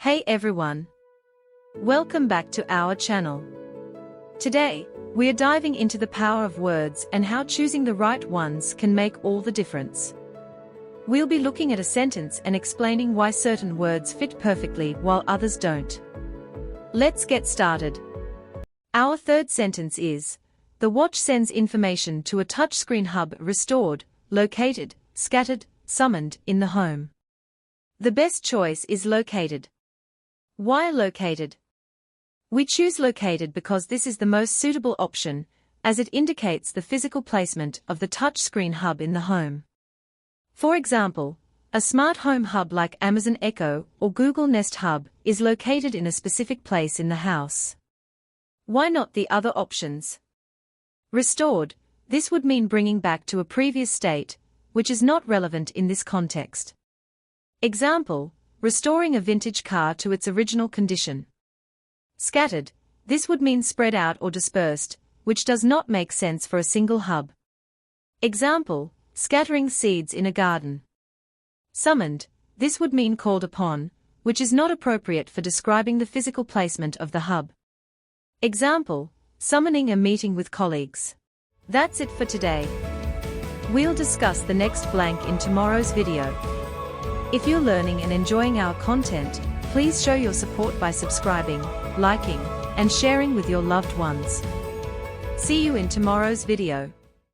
Hey everyone! Welcome back to our channel. Today, we are diving into the power of words and how choosing the right ones can make all the difference. We'll be looking at a sentence and explaining why certain words fit perfectly while others don't. Let's get started. Our third sentence is, the watch sends information to a touchscreen hub restored, located, scattered, summoned in the home. The best choice is located. Why located? We choose located because this is the most suitable option, as it indicates the physical placement of the touchscreen hub in the home. For example, a smart home hub like Amazon Echo or Google Nest Hub is located in a specific place in the house. Why not the other options? Restored, this would mean bringing back to a previous state, which is not relevant in this context. Example, restoring a vintage car to its original condition. Scattered, this would mean spread out or dispersed, which does not make sense for a single hub. Example, scattering seeds in a garden. Summoned, this would mean called upon, which is not appropriate for describing the physical placement of the hub. Example, summoning a meeting with colleagues. That's it for today. We'll discuss the next blank in tomorrow's video. If you're learning and enjoying our content, please show your support by subscribing, liking, and sharing with your loved ones. See you in tomorrow's video.